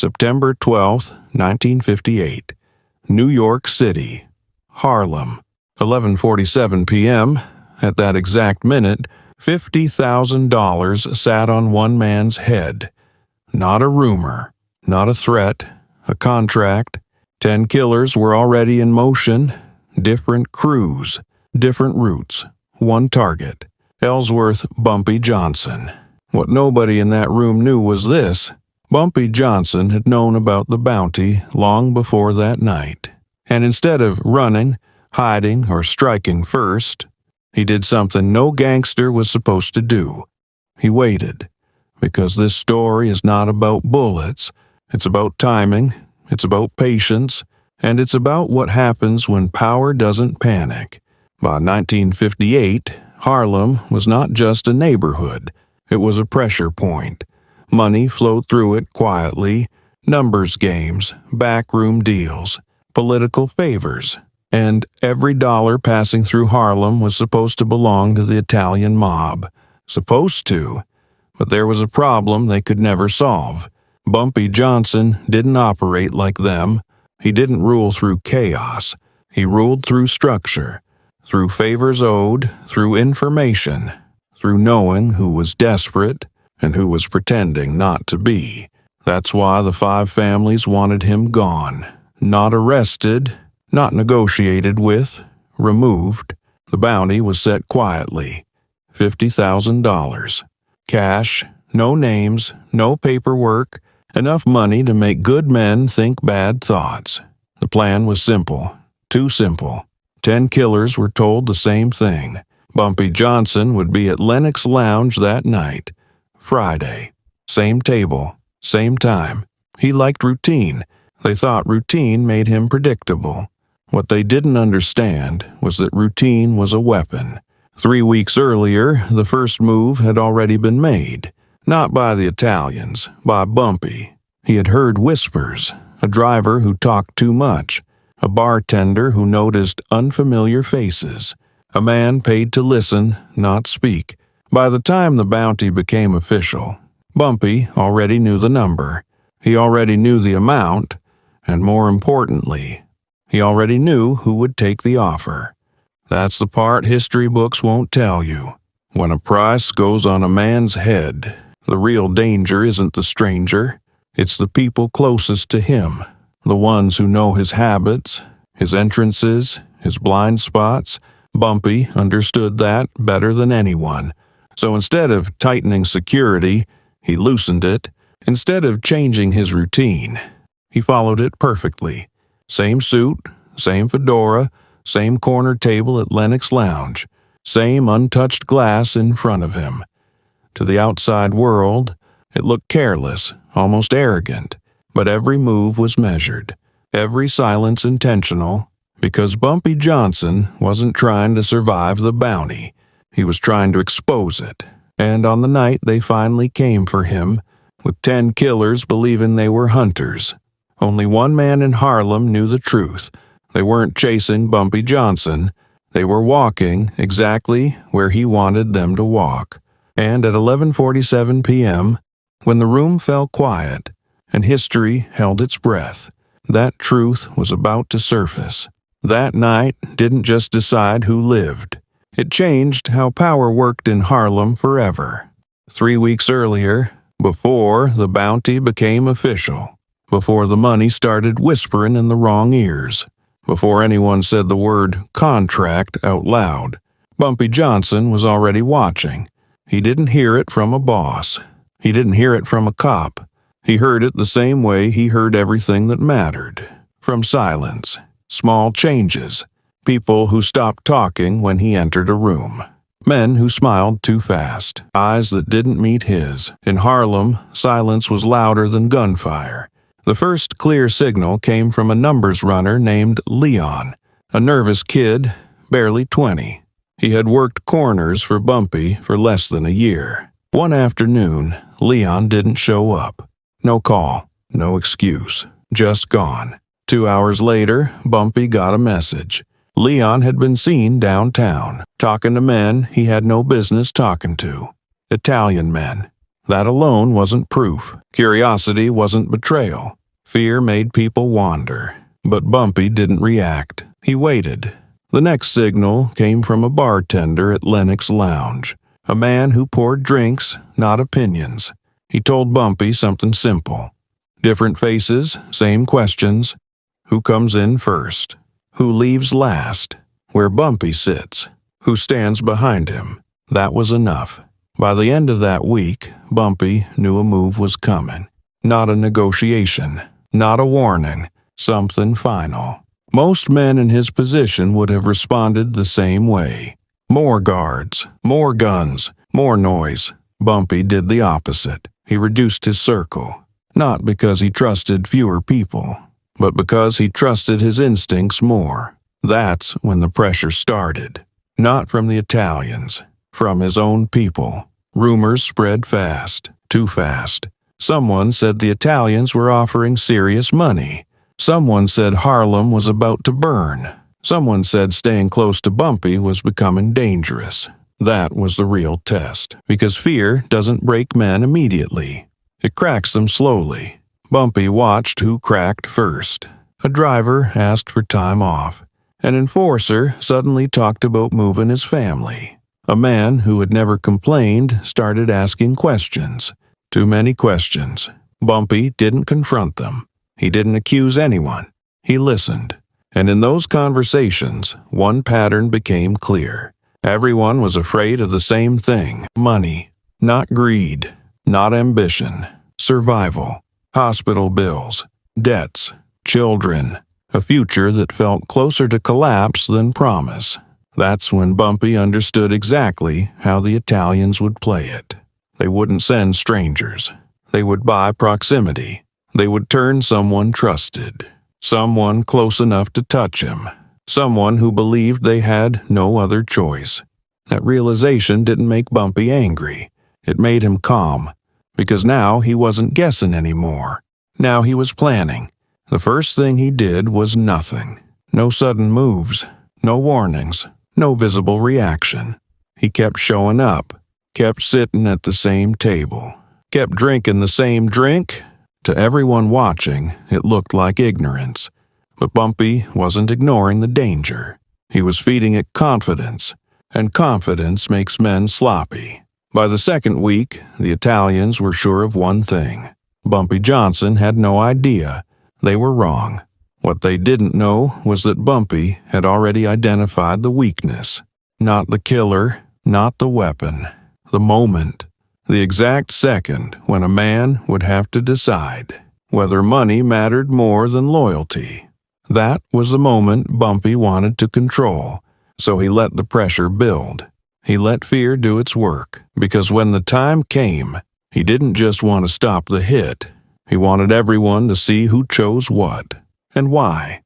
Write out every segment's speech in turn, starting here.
September 12, 1958. New York City. Harlem. 11:47 p.m. At that exact minute, $50,000 sat on one man's head. Not a rumor, not a threat, a contract. 10 killers were already in motion. Different crews, different routes, one target. Ellsworth Bumpy Johnson. What nobody in that room knew was this: Bumpy Johnson had known about the bounty long before that night. And instead of running, hiding, or striking first, he did something no gangster was supposed to do. He waited. Because this story is not about bullets. It's about timing, it's about patience, and it's about what happens when power doesn't panic. By 1958, Harlem was not just a neighborhood. It was a pressure point. Money flowed through it quietly, numbers games, backroom deals, political favors, and every dollar passing through Harlem was supposed to belong to the Italian mob. Supposed to. But there was a problem they could never solve. Bumpy Johnson didn't operate like them. He didn't rule through chaos. He ruled through structure, through favors owed, through information, through knowing who was desperate and who was pretending not to be. That's why the 5 families wanted him gone. Not arrested, not negotiated with, removed. The bounty was set quietly. $50,000. Cash, no names, no paperwork, enough money to make good men think bad thoughts. The plan was simple, too simple. 10 killers were told the same thing. Bumpy Johnson would be at Lennox Lounge that night. Friday. Same table, same time. He liked routine. They thought routine made him predictable. What they didn't understand was that routine was a weapon. 3 weeks earlier, the first move had already been made. Not by the Italians, by Bumpy. He had heard whispers, a driver who talked too much, a bartender who noticed unfamiliar faces, a man paid to listen, not speak. By the time the bounty became official, Bumpy already knew the number. He already knew the amount, and more importantly, he already knew who would take the offer. That's the part history books won't tell you. When a price goes on a man's head, the real danger isn't the stranger. It's the people closest to him, the ones who know his habits, his entrances, his blind spots. Bumpy understood that better than anyone. So instead of tightening security, he loosened it. Instead of changing his routine, he followed it perfectly. Same suit, same fedora, same corner table at Lennox Lounge, same untouched glass in front of him. To the outside world, it looked careless, almost arrogant, but every move was measured, every silence intentional, because Bumpy Johnson wasn't trying to survive the bounty. He was trying to expose it. And on the night they finally came for him, with 10 killers believing they were hunters, only one man in Harlem knew the truth. They weren't chasing Bumpy Johnson. They were walking exactly where he wanted them to walk. And at 11:47 p.m., when the room fell quiet and history held its breath, that truth was about to surface. That night didn't just decide who lived. It changed how power worked in Harlem forever. 3 weeks earlier, before the bounty became official, before the money started whispering in the wrong ears, before anyone said the word contract out loud, Bumpy Johnson was already watching. He didn't hear it from a boss. He didn't hear it from a cop. He heard it the same way he heard everything that mattered. From silence, small changes, people who stopped talking when he entered a room, men who smiled too fast, eyes that didn't meet his. In Harlem, silence was louder than gunfire. The first clear signal came from a numbers runner named Leon, a nervous kid, barely 20. He had worked corners for Bumpy for less than a year. One afternoon, Leon didn't show up. No call, no excuse, just gone. 2 hours later, Bumpy got a message. Leon had been seen downtown, talking to men he had no business talking to. Italian men. That alone wasn't proof. Curiosity wasn't betrayal. Fear made people wander. But Bumpy didn't react. He waited. The next signal came from a bartender at Lennox Lounge, a man who poured drinks, not opinions. He told Bumpy something simple. Different faces, same questions. Who comes in first? Who leaves last? Where Bumpy sits? Who stands behind him? That was enough. By the end of that week, Bumpy knew a move was coming. Not a negotiation, not a warning, something final. Most men in his position would have responded the same way. More guards, more guns, more noise. Bumpy did the opposite. He reduced his circle, not because he trusted fewer people, but because he trusted his instincts more. That's when the pressure started. Not from the Italians, from his own people. Rumors spread fast, too fast. Someone said the Italians were offering serious money. Someone said Harlem was about to burn. Someone said staying close to Bumpy was becoming dangerous. That was the real test, because fear doesn't break men immediately. It cracks them slowly. Bumpy watched who cracked first. A driver asked for time off. An enforcer suddenly talked about moving his family. A man who had never complained started asking questions. Too many questions. Bumpy didn't confront them. He didn't accuse anyone. He listened. And in those conversations, one pattern became clear. Everyone was afraid of the same thing: money. Not greed. Not ambition. Survival. Hospital bills. Debts. Children. A future that felt closer to collapse than promise. That's when Bumpy understood exactly how the Italians would play it. They wouldn't send strangers. They would buy proximity. They would turn someone trusted. Someone close enough to touch him. Someone who believed they had no other choice. That realization didn't make Bumpy angry. It made him calm, because now he wasn't guessing anymore. Now he was planning. The first thing he did was nothing. No sudden moves. No warnings. No visible reaction. He kept showing up. Kept sitting at the same table. Kept drinking the same drink. To everyone watching, it looked like ignorance. But Bumpy wasn't ignoring the danger. He was feeding it confidence. And confidence makes men sloppy. By the second week, the Italians were sure of one thing. Bumpy Johnson had no idea. They were wrong. What they didn't know was that Bumpy had already identified the weakness. Not the killer, not the weapon. The moment. The exact second when a man would have to decide whether money mattered more than loyalty. That was the moment Bumpy wanted to control, so he let the pressure build. He let fear do its work, because when the time came, he didn't just want to stop the hit. He wanted everyone to see who chose what, and why.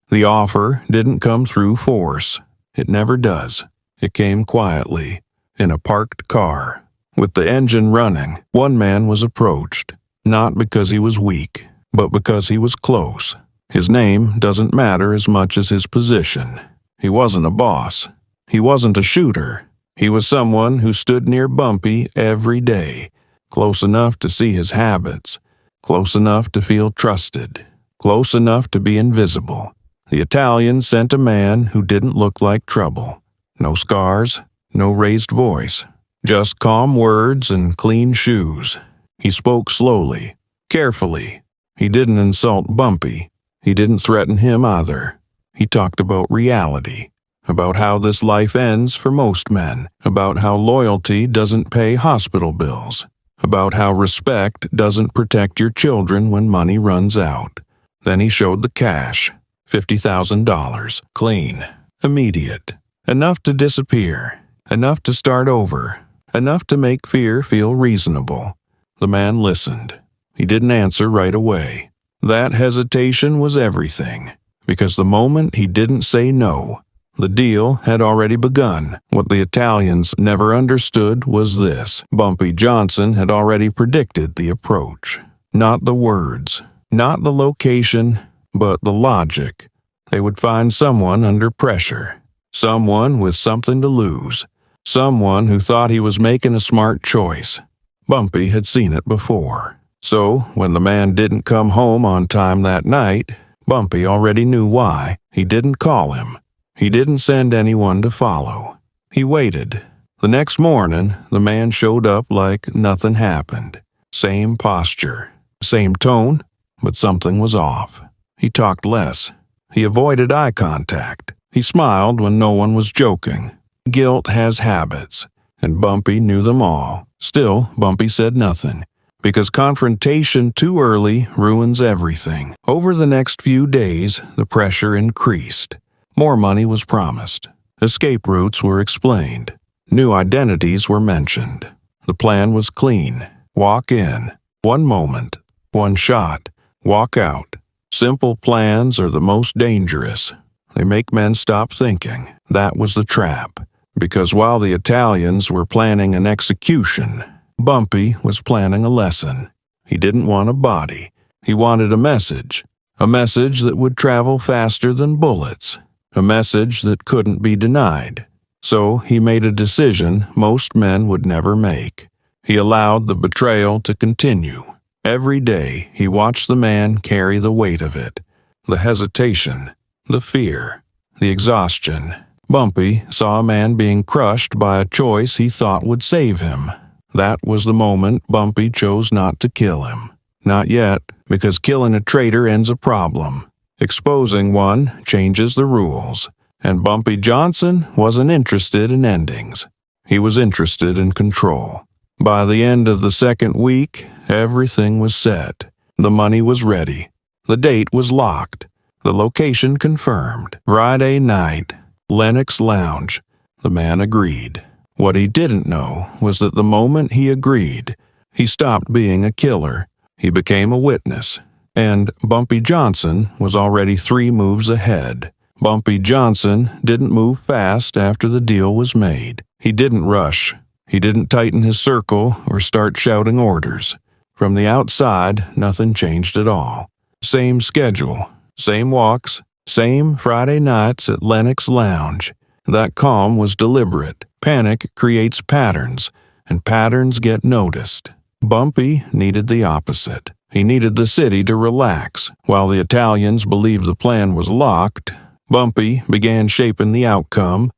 The offer didn't come through force. It never does. It came quietly, in a parked car. With the engine running, one man was approached, not because he was weak, but because he was close. His name doesn't matter as much as his position. He wasn't a boss. He wasn't a shooter. He was someone who stood near Bumpy every day, close enough to see his habits, close enough to feel trusted, close enough to be invisible. The Italian sent a man who didn't look like trouble. No scars, no raised voice. Just calm words and clean shoes. He spoke slowly, carefully. He didn't insult Bumpy. He didn't threaten him either. He talked about reality, about how this life ends for most men, about how loyalty doesn't pay hospital bills, about how respect doesn't protect your children when money runs out. Then he showed the cash, $50,000, clean, immediate, enough to disappear, enough to start over. Enough to make fear feel reasonable. The man listened. He didn't answer right away. That hesitation was everything, because the moment he didn't say no, the deal had already begun. What the Italians never understood was this: Bumpy Johnson had already predicted the approach. Not the words, not the location, but the logic. They would find someone under pressure, someone with something to lose. Someone who thought he was making a smart choice. Bumpy had seen it before. So, when the man didn't come home on time that night, Bumpy already knew why. He didn't call him. He didn't send anyone to follow. He waited. The next morning, the man showed up like nothing happened. Same posture, same tone, but something was off. He talked less. He avoided eye contact. He smiled when no one was joking. Guilt has habits, and Bumpy knew them all. Still, Bumpy said nothing, because confrontation too early ruins everything. Over the next few days, the pressure increased. More money was promised. Escape routes were explained. New identities were mentioned. The plan was clean. Walk in. One moment. One shot. Walk out. Simple plans are the most dangerous. They make men stop thinking. That was the trap. Because while the Italians were planning an execution, Bumpy was planning a lesson. He didn't want a body. He wanted a message. A message that would travel faster than bullets. A message that couldn't be denied. So he made a decision most men would never make. He allowed the betrayal to continue. Every day he watched the man carry the weight of it. The hesitation, the fear, the exhaustion. Bumpy saw a man being crushed by a choice he thought would save him. That was the moment Bumpy chose not to kill him. Not yet, because killing a traitor ends a problem. Exposing one changes the rules. And Bumpy Johnson wasn't interested in endings. He was interested in control. By the end of the second week, everything was set. The money was ready. The date was locked. The location confirmed. Friday night, Lennox Lounge. The man agreed. What he didn't know was that the moment he agreed, he stopped being a killer. He became a witness. And Bumpy Johnson was already 3 moves ahead. Bumpy Johnson didn't move fast after the deal was made. He didn't rush. He didn't tighten his circle or start shouting orders. From the outside, nothing changed at all. Same schedule, same walks, same Friday nights at Lennox Lounge. That calm was deliberate. Panic creates patterns, and patterns get noticed. Bumpy needed the opposite. He needed the city to relax. While the Italians believed the plan was locked, Bumpy began shaping the outcome,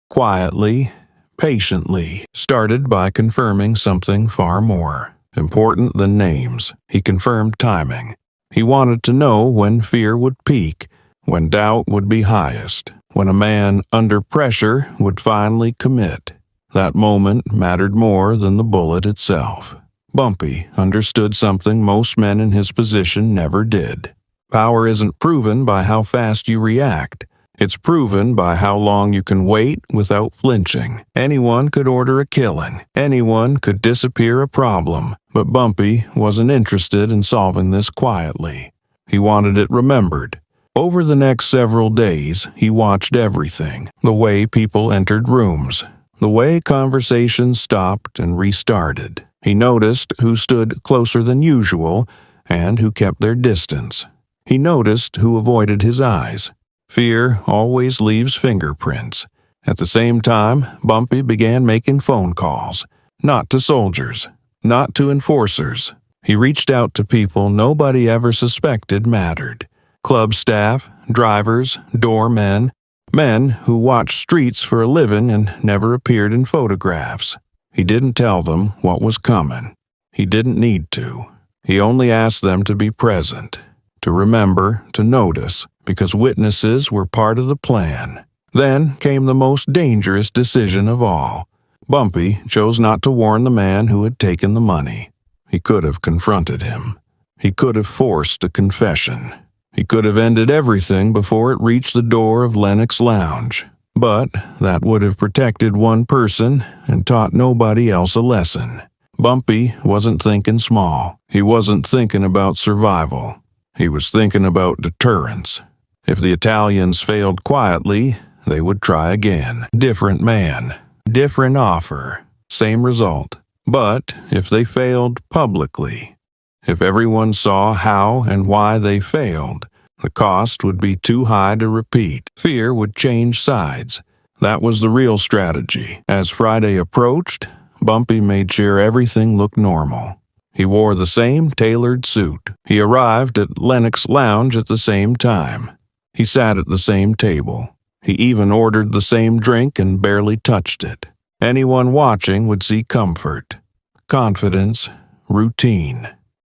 quietly, patiently, started by confirming something far more important than names. He confirmed timing. He wanted to know when fear would peak, when doubt would be highest, when a man under pressure would finally commit. That moment mattered more than the bullet itself. Bumpy understood something most men in his position never did. Power isn't proven by how fast you react. It's proven by how long you can wait without flinching. Anyone could order a killing. Anyone could disappear a problem. But Bumpy wasn't interested in solving this quietly. He wanted it remembered. Over the next several days, he watched everything. The way people entered rooms. The way conversations stopped and restarted. He noticed who stood closer than usual and who kept their distance. He noticed who avoided his eyes. Fear always leaves fingerprints. At the same time, Bumpy began making phone calls. Not to soldiers. Not to enforcers. He reached out to people nobody ever suspected mattered. Club staff, drivers, doormen, men who watched streets for a living and never appeared in photographs. He didn't tell them what was coming. He didn't need to. He only asked them to be present, to remember, to notice, because witnesses were part of the plan. Then came the most dangerous decision of all. Bumpy chose not to warn the man who had taken the money. He could have confronted him. He could have forced a confession. He could have ended everything before it reached the door of Lennox Lounge. But that would have protected one person and taught nobody else a lesson. Bumpy wasn't thinking small. He wasn't thinking about survival. He was thinking about deterrence. If the Italians failed quietly, they would try again. Different man, different offer, same result. But if they failed publicly, if everyone saw how and why they failed, the cost would be too high to repeat. Fear would change sides. That was the real strategy. As Friday approached, Bumpy made sure everything looked normal. He wore the same tailored suit. He arrived at Lennox Lounge at the same time. He sat at the same table. He even ordered the same drink and barely touched it. Anyone watching would see comfort, confidence, routine.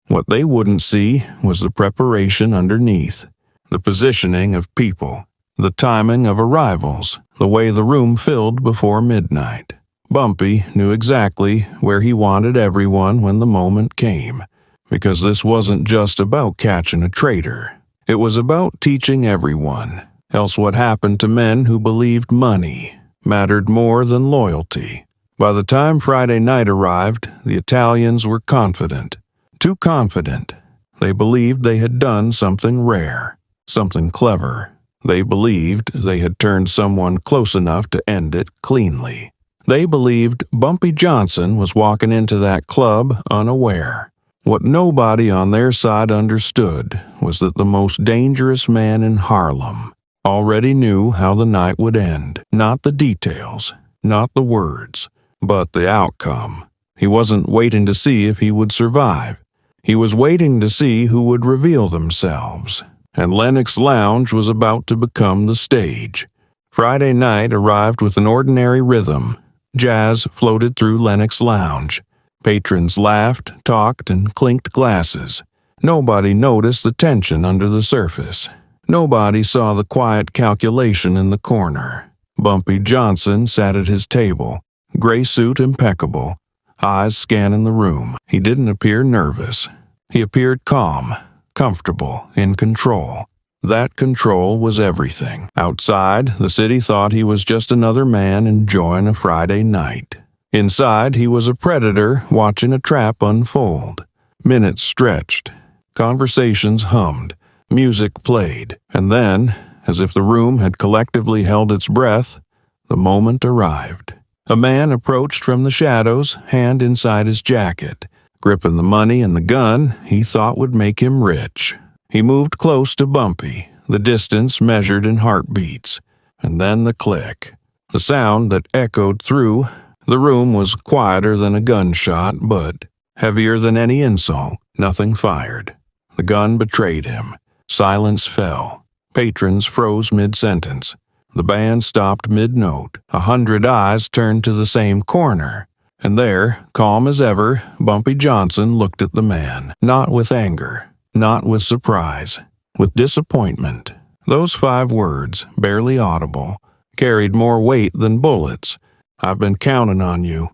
What they wouldn't see was the preparation underneath, the positioning of people, the timing of arrivals, the way the room filled before midnight. Bumpy knew exactly where he wanted everyone when the moment came, because this wasn't just about catching a traitor. It was about teaching everyone, else what happened to men who believed money mattered more than loyalty. By the time Friday night arrived, the Italians were confident. Too confident. They believed they had done something rare, something clever. They believed they had turned someone close enough to end it cleanly. They believed Bumpy Johnson was walking into that club unaware. What nobody on their side understood was that the most dangerous man in Harlem already knew how the night would end. Not the details, not the words, but the outcome. He wasn't waiting to see if he would survive. He was waiting to see who would reveal themselves. And Lennox Lounge was about to become the stage. Friday night arrived with an ordinary rhythm. Jazz floated through Lennox Lounge. Patrons laughed, talked, and clinked glasses. Nobody noticed the tension under the surface. Nobody saw the quiet calculation in the corner. Bumpy Johnson sat at his table, gray suit impeccable, eyes scanning the room. He didn't appear nervous. He appeared calm, comfortable, in control. That control was everything. Outside, the city thought he was just another man enjoying a Friday night. Inside, he was a predator watching a trap unfold. Minutes stretched. Conversations hummed. Music played. And then, as if the room had collectively held its breath, the moment arrived. A man approached from the shadows, hand inside his jacket, gripping the money and the gun he thought would make him rich. He moved close to Bumpy, the distance measured in heartbeats, and then the click. The sound that echoed through. The room was quieter than a gunshot, but heavier than any insult. Nothing fired. The gun betrayed him. Silence fell. Patrons froze mid-sentence. The band stopped mid-note. 100 eyes turned to the same corner. And there, calm as ever, Bumpy Johnson looked at the man, not with anger. Not with surprise, with disappointment. Those 5 words, barely audible, carried more weight than bullets. "I've been counting on you."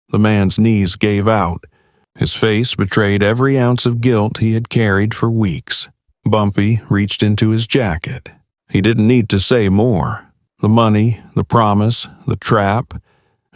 The man's knees gave out. His face betrayed every ounce of guilt he had carried for weeks. Bumpy reached into his jacket. He didn't need to say more. The money, the promise, the trap,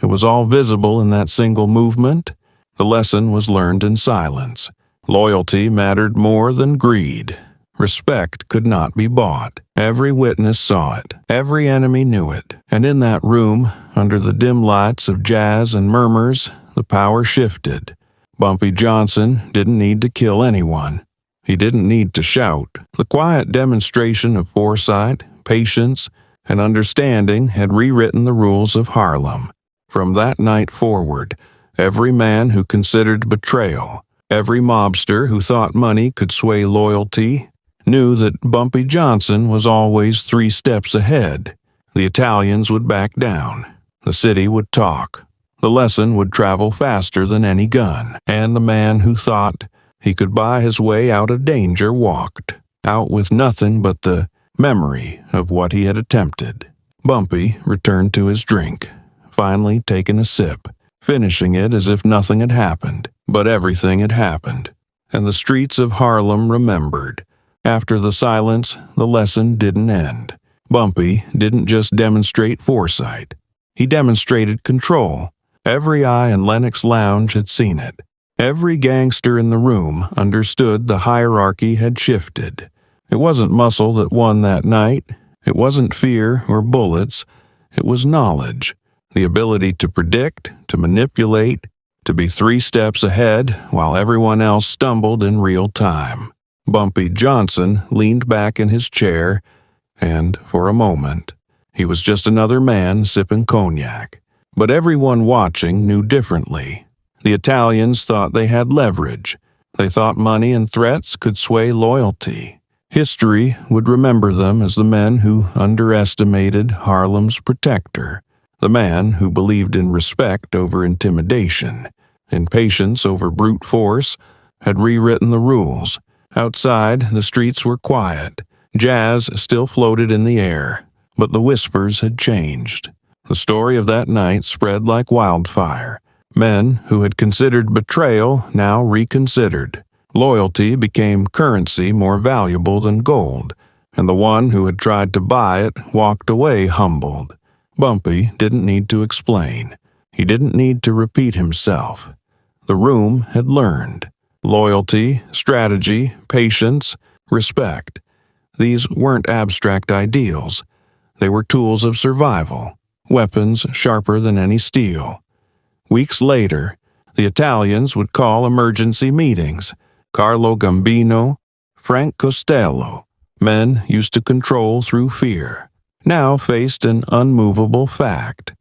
it was all visible in that single movement. The lesson was learned in silence. Loyalty mattered more than greed. Respect could not be bought. Every witness saw it. Every enemy knew it. And in that room, under the dim lights of jazz and murmurs, the power shifted. Bumpy Johnson didn't need to kill anyone. He didn't need to shout. The quiet demonstration of foresight, patience, and understanding had rewritten the rules of Harlem. From that night forward, every man who considered betrayal, every mobster who thought money could sway loyalty, knew that Bumpy Johnson was always 3 steps ahead. The Italians would back down. The city would talk. The lesson would travel faster than any gun. And the man who thought he could buy his way out of danger walked, out with nothing but the memory of what he had attempted. Bumpy returned to his drink, finally taking a sip, finishing it as if nothing had happened. But everything had happened, and the streets of Harlem remembered. After the silence, the lesson didn't end. Bumpy didn't just demonstrate foresight. He demonstrated control. Every eye in Lennox Lounge had seen it. Every gangster in the room understood the hierarchy had shifted. It wasn't muscle that won that night. It wasn't fear or bullets. It was knowledge, the ability to predict, to manipulate, to be 3 steps ahead while everyone else stumbled in real time. Bumpy Johnson leaned back in his chair, and, for a moment, he was just another man sipping cognac. But everyone watching knew differently. The Italians thought they had leverage. They thought money and threats could sway loyalty. History would remember them as the men who underestimated Harlem's protector, the man who believed in respect over intimidation, in patience over brute force, had rewritten the rules. Outside, the streets were quiet. Jazz still floated in the air, but the whispers had changed. The story of that night spread like wildfire. Men who had considered betrayal now reconsidered. Loyalty became currency more valuable than gold, and the one who had tried to buy it walked away humbled. Bumpy didn't need to explain. He didn't need to repeat himself. The room had learned. Loyalty, strategy, patience, respect. These weren't abstract ideals. They were tools of survival, weapons sharper than any steel. Weeks later, the Italians would call emergency meetings. Carlo Gambino, Frank Costello, men used to control through fear, now faced an unmovable fact.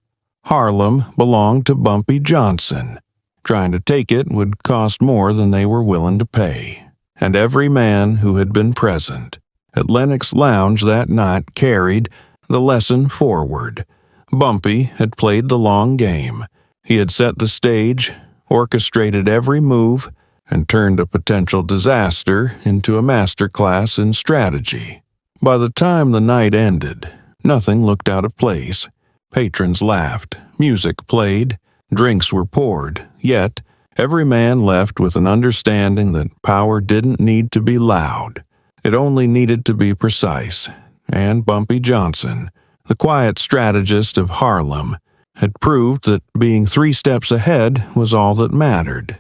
Harlem belonged to Bumpy Johnson. Trying to take it would cost more than they were willing to pay. And every man who had been present at Lennox Lounge that night carried the lesson forward. Bumpy had played the long game. He had set the stage, orchestrated every move, and turned a potential disaster into a masterclass in strategy. By the time the night ended, nothing looked out of place. Patrons laughed, music played, drinks were poured, yet every man left with an understanding that power didn't need to be loud. It only needed to be precise. And Bumpy Johnson, the quiet strategist of Harlem, had proved that being 3 steps ahead was all that mattered.